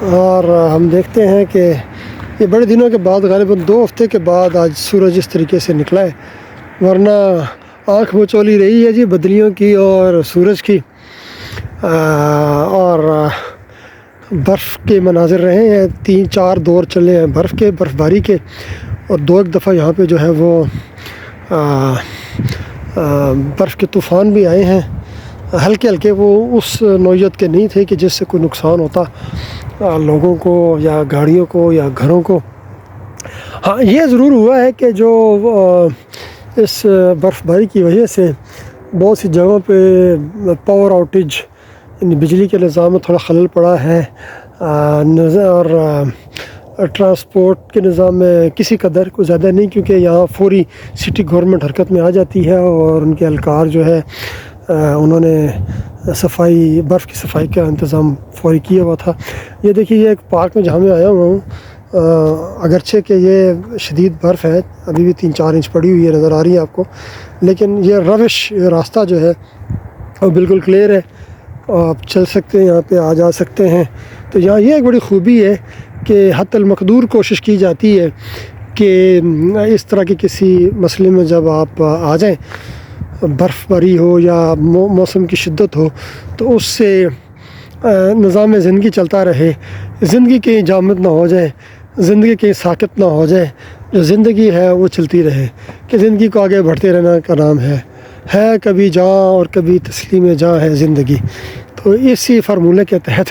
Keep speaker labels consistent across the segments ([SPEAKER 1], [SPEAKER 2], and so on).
[SPEAKER 1] اور ہم دیکھتے ہیں کہ یہ بڑے دنوں کے بعد غالباً 2 ہفتے کے بعد آج سورج اس طریقے سے نکلا ہے، ورنہ آنکھ مچولی رہی ہے جی بدلیوں کی اور سورج کی، اور برف کے مناظر رہے ہیں، 3-4 دور چلے ہیں برف باری کے، اور 2-1 دفعہ یہاں پہ جو ہے وہ برف کے طوفان بھی آئے ہیں، ہلکے ہلکے، وہ اس نوعیت کے نہیں تھے کہ جس سے کوئی نقصان ہوتا لوگوں کو یا گاڑیوں کو یا گھروں کو۔ ہاں یہ ضرور ہوا ہے کہ جو اس برف باری کی وجہ سے بہت سی جگہوں پہ پاور آؤٹیج، یعنی بجلی کے نظام میں تھوڑا خلل پڑا ہے، اور ٹرانسپورٹ کے نظام میں کسی قدر کوئی زیادہ نہیں، کیونکہ یہاں فوری سٹی گورنمنٹ حرکت میں آ جاتی ہے اور ان کے اہلکار جو ہے انہوں نے برف کی صفائی کا انتظام فوری کیا ہوا تھا۔ یہ دیکھیے، یہ ایک پارک میں جہاں میں آیا ہوا ہوں، اگرچہ کہ یہ شدید برف ہے، ابھی بھی 3-4 انچ پڑی ہوئی ہے، نظر آ رہی ہے آپ کو، لیکن یہ راستہ جو ہے وہ بالکل کلیئر ہے، آپ چل سکتے ہیں، یہاں پہ آ جا سکتے ہیں۔ تو یہاں یہ ایک بڑی خوبی ہے کہ حتی المقدور کوشش کی جاتی ہے کہ اس طرح کے کسی مسئلے میں جب آپ آ جائیں، برف باری ہو یا موسم کی شدت ہو، تو اس سے نظام زندگی چلتا رہے، زندگی کہیں جامد نہ ہو جائے، زندگی کہیں ساکت نہ ہو جائے، جو زندگی ہے وہ چلتی رہے، کہ زندگی کو آگے بڑھتے رہنا کا نام ہے کبھی جاں اور کبھی تسلیم جاں ہے زندگی۔ تو اسی فارمولے کے تحت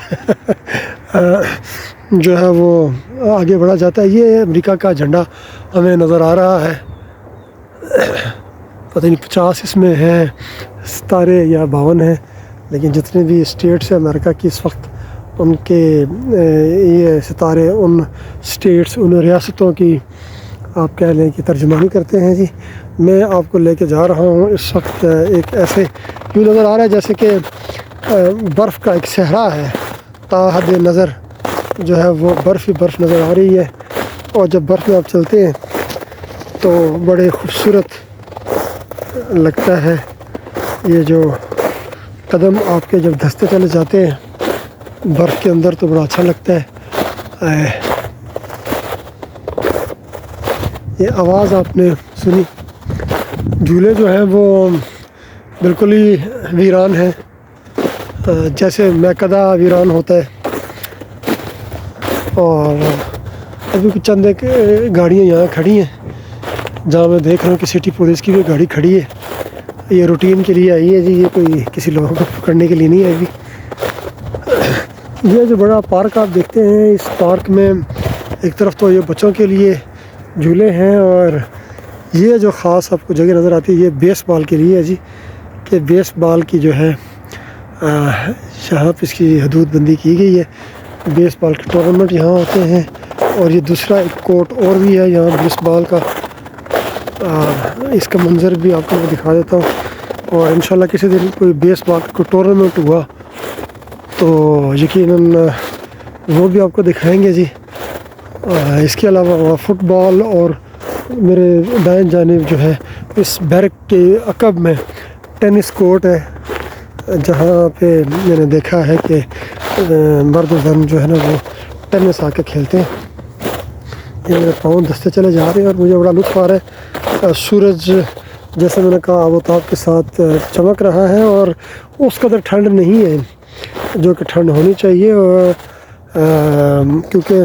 [SPEAKER 1] جو ہے وہ آگے بڑھا جاتا ہے۔ یہ امریکہ کا جھنڈا ہمیں نظر آ رہا ہے، پتہ نہیں 50 اس میں ہیں ستارے یا 52 ہیں، لیکن جتنے بھی اسٹیٹس ہیں امریکہ کی اس وقت، ان کے یہ ستارے ان اسٹیٹس، ان ریاستوں کی آپ کہہ لیں کہ ترجمانی کرتے ہیں۔ جی میں آپ کو لے کے جا رہا ہوں اس وقت ایک ایسے یوں نظر آ رہا ہے جیسے کہ برف کا ایک صحرا ہے، تا حد نظر جو ہے وہ برف ہی برف نظر آ رہی ہے، اور جب برف میں آپ چلتے ہیں تو بڑے خوبصورت لگتا ہے۔ یہ جو قدم آپ کے جب دھستے چلے جاتے ہیں برف کے اندر تو بڑا اچھا لگتا ہے۔ یہ آواز آپ نے سنی، جھولے جو ہیں وہ بالکل ہی ویران ہیں، جیسے میکدہ ویران ہوتا ہے، اور ابھی کچھ چند ایک گاڑیاں یہاں کھڑی ہیں، جہاں میں دیکھ رہا ہوں کہ سٹی پولیس کی بھی گاڑی کھڑی ہے، یہ روٹین کے لیے آئی ہے جی، یہ کوئی کسی لوگوں کو پکڑنے کے لیے نہیں آئی گی۔ یہ جو بڑا پارک آپ دیکھتے ہیں، اس پارک میں ایک طرف تو یہ بچوں کے لیے جھولے ہیں، اور یہ جو خاص آپ کو جگہ نظر آتی ہے یہ بیس بال کے لیے ہے جی، کہ بیس بال کی جو ہے یہاں پہ اس کی حدود بندی کی گئی ہے، بیس بال کے ٹورنامنٹ یہاں ہوتے ہیں، اور یہ دوسرا ایک کورٹ اور بھی ہے یہاں بیس بال کا، اس کا منظر بھی آپ کو میں دکھا دیتا ہوں، اور انشاءاللہ کسی دن کوئی بیس بال کا ٹورنامنٹ ہوا تو یقیناً وہ بھی آپ کو دکھائیں گے جی۔ اس کے علاوہ فٹ بال، اور میرے دائیں جانب جو ہے اس بیرک کے عقب میں ٹینس کورٹ ہے، جہاں پہ میں نے دیکھا ہے کہ مرد و زن جو ہے نا وہ ٹینس آ کے کھیلتے ہیں۔ یہ میرے پاؤں دستے چلے جا رہے ہیں اور مجھے بڑا لطف آ رہا ہے، سورج جیسے میں نے کہا آب و تاب کے ساتھ چمک رہا ہے، اور اس قدر ٹھنڈ نہیں ہے جو کہ ٹھنڈ ہونی چاہیے، اور کیونکہ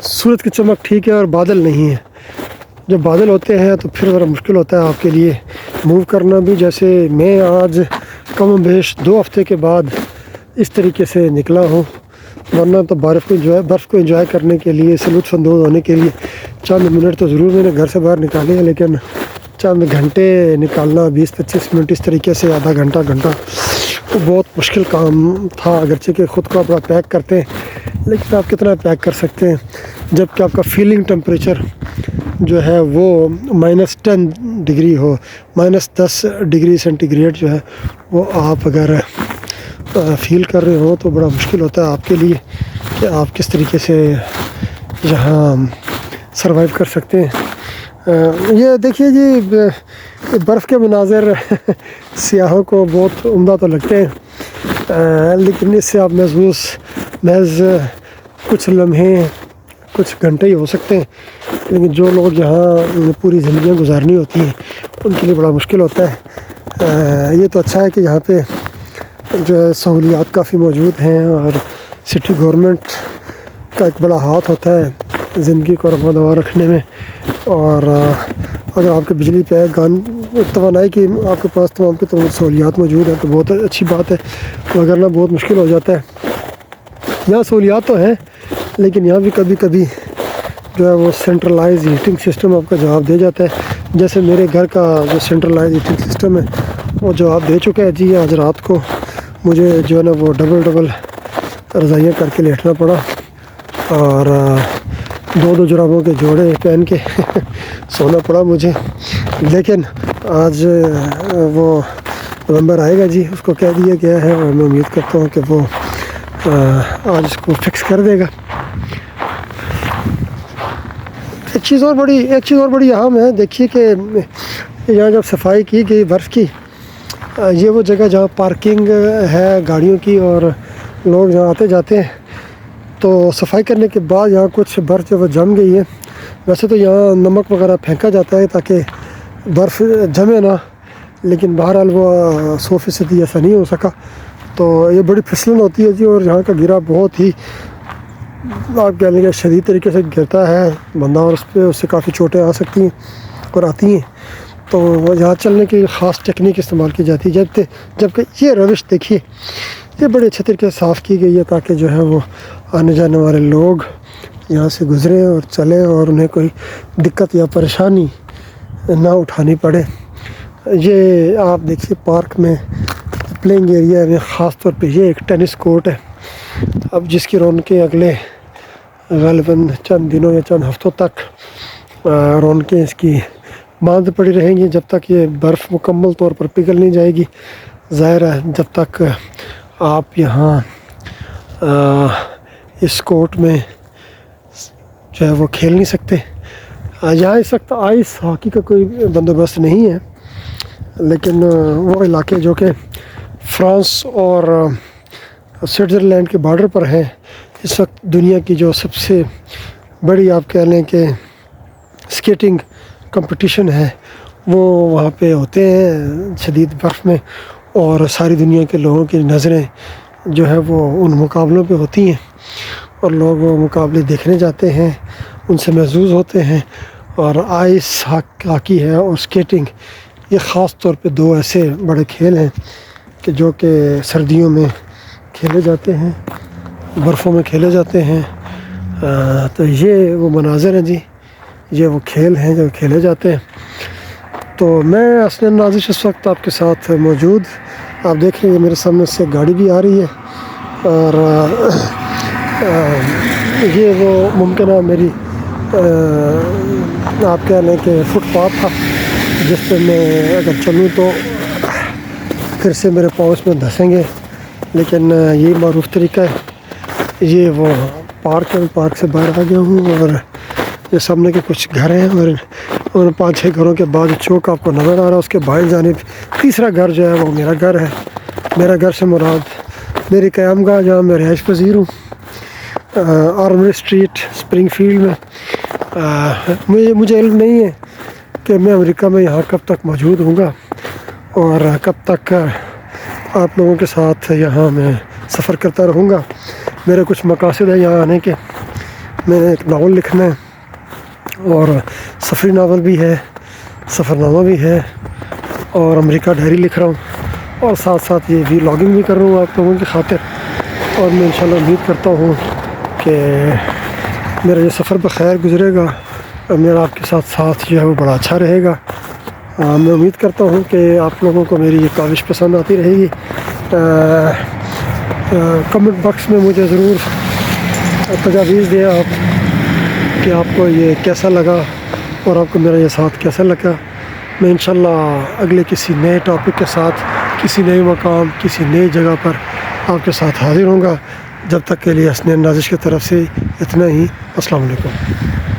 [SPEAKER 1] سورج کی چمک ٹھیک ہے اور بادل نہیں ہے۔ جب بادل ہوتے ہیں تو پھر ذرا مشکل ہوتا ہے آپ کے لیے موو کرنا بھی، جیسے میں آج کم و بیش 2 ہفتے کے بعد اس طریقے سے نکلا ہوں، ورنہ تو برف کو انجوائے کرنے کے لیے، اسے لطف اندوز ہونے کے لیے چند منٹ تو ضرور میں نے گھر سے باہر نکالے ہیں، لیکن چند گھنٹے نکالنا، 20-25 منٹ اس طریقے سے، آدھا گھنٹہ وہ بہت مشکل کام تھا، اگرچہ کہ خود کو اپنا پیک کرتے ہیں، لیکن آپ کتنا پیک کر سکتے ہیں جب کہ آپ کا فیلنگ ٹمپریچر جو ہے وہ -10 ڈگری ہو، -10 ڈگری سینٹی گریڈ جو ہے وہ آپ اگر فیل کر رہے ہو تو بڑا مشکل ہوتا ہے آپ کے لیے کہ آپ کس طریقے سے یہاں سروائیو کر سکتے ہیں۔ یہ دیکھیے جی، برف کے مناظر سیاحوں کو بہت عمدہ تو لگتے ہیں، لیکن اس سے آپ محض کچھ لمحے کچھ گھنٹے ہی ہو سکتے ہیں، لیکن جو لوگ یہاں پوری زندگیاں گزارنی ہوتی ہیں ان کے لیے بڑا مشکل ہوتا ہے۔ یہ تو اچھا ہے کہ یہاں پہ جو ہے سہولیات کافی موجود ہیں، اور سٹی گورنمنٹ کا ایک بڑا ہاتھ ہوتا ہے زندگی کو رفع دفع رکھنے میں، اور اگر آپ کے بجلی پہ توانائی کی آپ کے پاس تمام کی تمام سہولیات موجود ہیں تو بہت اچھی بات ہے، وگرنہ بہت مشکل ہو جاتا ہے۔ یہاں سہولیات تو ہیں، لیکن یہاں بھی کبھی کبھی جو ہے وہ سینٹرلائز ہیٹنگ سسٹم آپ کا جواب دے جاتا ہے، جیسے میرے گھر کا جو سینٹرلائز ہیٹنگ سسٹم ہے وہ جواب دے چکا ہے جی۔ آج رات کو مجھے جو ہے نا وہ ڈبل رضائیاں کر کے لیٹنا پڑا، اور دو جرابوں کے جوڑے پہن کے سونا پڑا مجھے، لیکن آج وہ پلمبر آئے گا جی، اس کو کہہ دیا گیا ہے، اور میں امید کرتا ہوں کہ وہ آج اس کو فکس کر دے گا۔ ایک چیز اور بڑی اہم ہے، دیکھیے کہ یہاں جب صفائی کی گئی برف کی، یہ وہ جگہ جہاں پارکنگ ہے گاڑیوں کی اور لوگ جہاں آتے جاتے ہیں، تو صفائی کرنے کے بعد یہاں کچھ برف جو وہ جم گئی ہے۔ ویسے تو یہاں نمک وغیرہ پھینکا جاتا ہے تاکہ برف جمے نہ، لیکن بہرحال وہ 100% ایسا نہیں ہو سکا، تو یہ بڑی پھسلن ہوتی ہے جی، اور یہاں کا گرا بہت ہی آپ کہہ لیں گے شدید طریقے سے گرتا ہے بندہ، اور اس سے کافی چوٹیں آ سکتی ہیں اور آتی ہیں، تو وہ یہاں چلنے کی خاص ٹیکنیک استعمال کی جاتی ہے، جبکہ یہ روش دیکھیے یہ بڑے اچھے طریقے سے صاف کی گئی ہے تاکہ جو ہے وہ آنے جانے والے لوگ یہاں سے گزریں اور چلیں اور انہیں کوئی دقت یا پریشانی نہ اٹھانی پڑے۔ یہ آپ دیکھیے پارک میں پلینگ ایریا میں خاص طور پہ یہ ایک ٹینس کورٹ ہے، اب جس کی رونقیں اگلے غالباً چند دنوں یا چند ہفتوں تک رونقیں اس کی باندھ پڑی رہیں گی، جب تک یہ برف مکمل طور پر پگھل نہیں جائے گی۔ ظاہر ہے جب تک آپ یہاں اس کورٹ میں جو ہے وہ کھیل نہیں سکتے۔ یہاں اس وقت آئس ہاکی کا کوئی بندوبست نہیں ہے، لیکن وہ علاقے جو کہ فرانس اور سوئٹزرلینڈ کے بارڈر پر ہیں، اس وقت دنیا کی جو سب سے بڑی آپ کہہ لیں کہ سکیٹنگ کمپٹیشن ہے وہ وہاں پہ ہوتے ہیں شدید برف میں، اور ساری دنیا کے لوگوں کی نظریں جو ہے وہ ان مقابلوں پہ ہوتی ہیں، اور لوگ وہ مقابلے دیکھنے جاتے ہیں، ان سے محظوظ ہوتے ہیں۔ اور آئس ہاکی ہے اور سکیٹنگ، یہ خاص طور پہ دو ایسے بڑے کھیل ہیں کہ جو کہ سردیوں میں کھیلے جاتے ہیں، برفوں میں کھیلے جاتے ہیں۔ تو یہ وہ مناظر ہیں جی، یہ وہ کھیل ہیں جو کھیلے جاتے ہیں۔ تو میں حسنین نازش اس وقت آپ کے ساتھ موجود، آپ دیکھ رہے ہیں میرے سامنے سے گاڑی بھی آ رہی ہے، اور یہ وہ ممکنہ میری آپ کہہ لیں کہ فٹ پاتھ تھا جس پہ میں اگر چلوں تو پھر سے میرے پاؤں اس میں دھسیں گے، لیکن یہ معروف طریقہ ہے۔ یہ وہ پارک ہے، پارک سے باہر آ گیا ہوں، اور یہ سامنے کے کچھ گھر ہیں، اور ان 5-6 گھروں کے بعد چوک آپ کو نظر آ رہا ہے، اس کے بائیں جانب تیسرا گھر جو ہے وہ میرا گھر ہے۔ میرا گھر سے مراد میری قیام گاہ جہاں میں رہائش پذیر ہوں، آرمری اسٹریٹ اسپرنگ فیلڈ میں۔ مجھے علم نہیں ہے کہ میں امریکہ میں یہاں کب تک موجود ہوں گا، اور کب تک آپ لوگوں کے ساتھ یہاں میں سفر کرتا رہوں گا۔ میرے کچھ مقاصد ہیں یہاں آنے کے، میں نے ایک ناول لکھنا ہے، اور سفری ناول بھی ہے، سفرنامہ بھی ہے، اور امریکہ ڈائری لکھ رہا ہوں، اور ساتھ ساتھ یہ ولاگنگ بھی کر رہا ہوں آپ لوگوں کی خاطر۔ اور میں انشاءاللہ امید کرتا ہوں کہ میرا یہ سفر بخیر گزرے گا، اور میرا آپ کے ساتھ جو ہے وہ بڑا اچھا رہے گا۔ میں امید کرتا ہوں کہ آپ لوگوں کو میری یہ کاوش پسند آتی رہے گی۔ کمنٹ باکس میں مجھے ضرور تجاویز دیں آپ کہ آپ کو یہ کیسا لگا، اور آپ کو میرا یہ ساتھ کیسا لگا۔ میں انشاءاللہ اگلے کسی نئے ٹاپک کے ساتھ، کسی نئے مقام، کسی نئی جگہ پر آپ کے ساتھ حاضر ہوں گا۔ جب تک کے لیے حسنین نازش کی طرف سے اتنا ہی۔ السلام علیکم۔